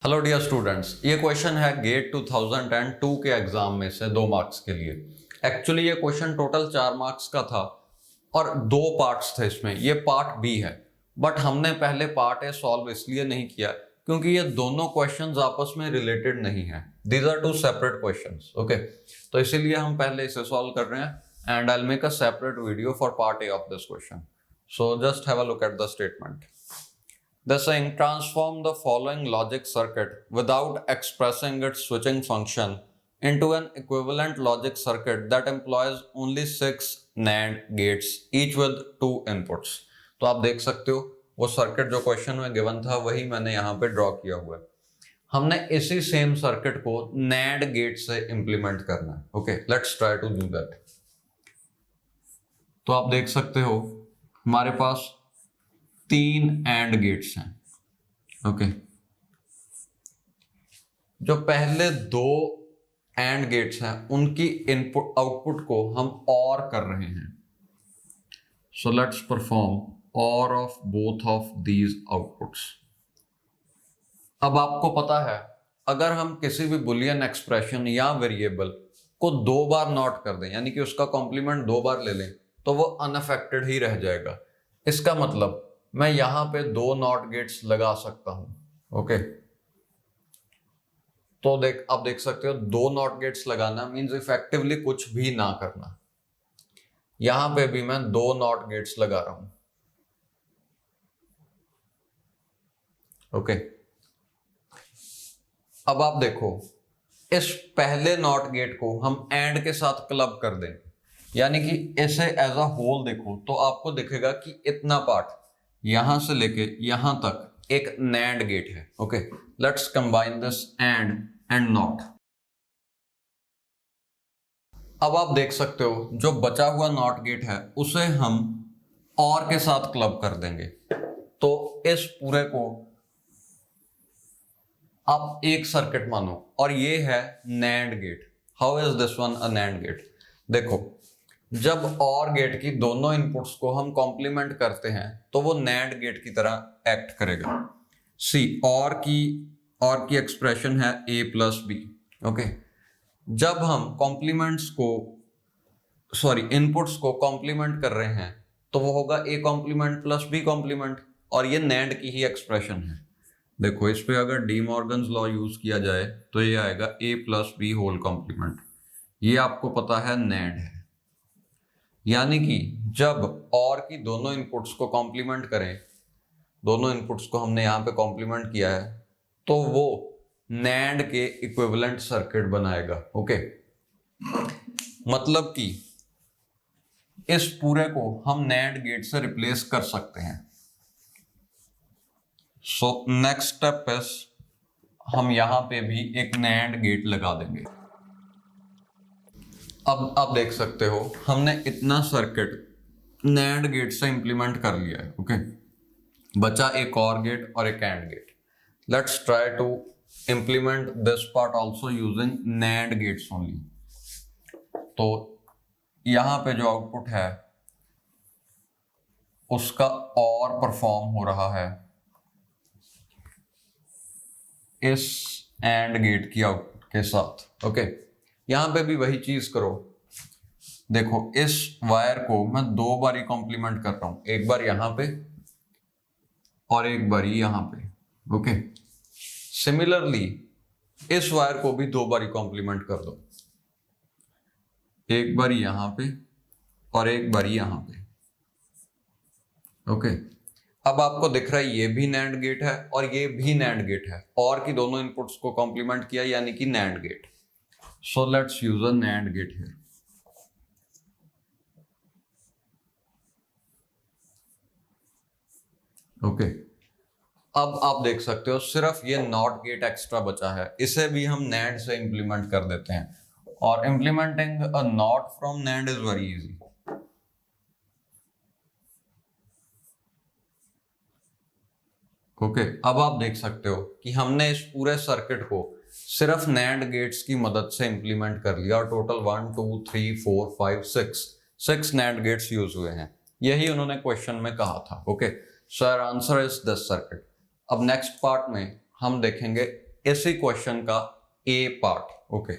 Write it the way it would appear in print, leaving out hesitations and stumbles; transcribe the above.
Hello dear students, ये question है gate 2002 के एग्जाम में से 2 मार्क्स के लिए। एक्चुअली ये क्वेश्चन टोटल 4 मार्क्स का था और 2 पार्ट्स थे इसमें। ये पार्ट बी है, बट हमने पहले पार्ट ए सॉल्व इसलिए नहीं किया क्योंकि ये दोनों क्वेश्चंस आपस में रिलेटेड नहीं है। These are 2 separate questions. Okay, तो इसीलिए हम पहले इसे सॉल्व कर रहे हैं and I will make a separate video for part A of this question. So just have a look at the statement. They're saying transform the following logic circuit without expressing its switching function into an equivalent logic circuit that employs only 6 NAND gates, each with 2 inputs. तो आप देख सकते हो वो circuit जो question में given था वही मैंने यहाँ पे ड्रॉ किया हुआ है। हमने इसी सेम सर्किट को NAND गेट से इंप्लीमेंट करना है। Okay, let's try to do that. तो आप देख सकते हो हमारे पास 3 एंड गेट्स हैं। ओके, जो पहले 2 एंड गेट्स हैं उनकी इनपुट आउटपुट को हम और कर रहे हैं। सो लेट्स परफॉर्म और of both of these outputs. अब आपको पता है अगर हम किसी भी बुलियन एक्सप्रेशन या वेरिएबल को 2 बार नॉट कर दें, यानी कि उसका कॉम्प्लीमेंट 2 बार ले लें, तो वो अनअफेक्टेड ही रह जाएगा। इसका मतलब मैं यहां पे 2 नॉट गेट्स लगा सकता हूं। ओके, तो आप देख सकते हो 2 नॉट गेट्स लगाना मींस इफेक्टिवली कुछ भी ना करना। यहां पे भी मैं 2 नॉट गेट्स लगा रहा हूं। ओके, अब आप देखो इस पहले नॉट गेट को हम एंड के साथ क्लब कर दें, यानी कि इसे एज अ होल देखो तो आपको दिखेगा कि इतना पार्ट यहां से लेके यहां तक एक NAND गेट है। Okay, let's combine this and not. अब आप देख सकते हो जो बचा हुआ नॉट गेट है उसे हम और के साथ क्लब कर देंगे, तो इस पूरे को आप एक सर्किट मानो और ये है NAND gate. How is this one a NAND gate? देखो, जब और गेट की दोनों इनपुट्स को हम कॉम्प्लीमेंट करते हैं तो वो NAND गेट की तरह एक्ट करेगा। सी और की एक्सप्रेशन है a प्लस बी। ओके, जब हम इनपुट्स को कॉम्प्लीमेंट कर रहे हैं तो वो होगा a complement plus b complement, और ये NAND की ही एक्सप्रेशन है। देखो इस पे अगर डी मॉर्गन्स लॉ यूज किया जाए तो ये आएगा a plus b whole complement. ये आपको पता है NAND है, यानी कि जब और की दोनों इनपुट्स को कॉम्प्लीमेंट करें, दोनों इनपुट्स को हमने यहां पे कॉम्प्लीमेंट किया है, तो वो NAND के इक्विवेलेंट सर्किट बनाएगा। ओके, मतलब कि इस पूरे को हम NAND गेट से रिप्लेस कर सकते हैं। सो नेक्स्ट स्टेप इज हम यहां पे भी एक NAND गेट लगा देंगे। अब आप देख सकते हो हमने इतना सर्किट NAND गेट से इंप्लीमेंट कर लिया है। ओके, बचा एक और गेट और एक AND gate. Let's try to implement this part also using NAND gates only. तो यहां पे जो आउटपुट है उसका और परफॉर्म हो रहा है इस AND गेट की आउटपुट के साथ। ओके, यहां पे भी वही चीज करो। देखो इस वायर को मैं 2 बार ही कॉम्प्लीमेंट कर रहा हूं, एक बार यहां पे और एक बार यहां पे। ओके, सिमिलरली इस वायर को भी 2 बार ही कॉम्प्लीमेंट कर दो, एक बार यहां पे और एक बार यहां पे। ओके, अब आपको दिख रहा है ये भी NAND गेट है और ये भी NAND गेट है, और की दोनों इनपुट्स को कॉम्प्लीमेंट किया यानी कि NAND gate. So let's use a NAND gate here. Okay, अब आप देख सकते हो सिर्फ ये नॉट गेट एक्स्ट्रा बचा है, इसे भी हम NAND से इंप्लीमेंट कर देते हैं, और implementing a not from NAND is very easy. Okay, अब आप देख सकते हो कि हमने इस पूरे सर्किट को सिर्फ NAND गेट्स की मदद से इंप्लीमेंट कर लिया, और टोटल 1 2 3 4 5 6 NAND गेट्स यूज हुए हैं। यही उन्होंने क्वेश्चन में कहा था। Okay, so our answer is this circuit. अब नेक्स्ट पार्ट में हम देखेंगे इसी क्वेश्चन का ए पार्ट। ओके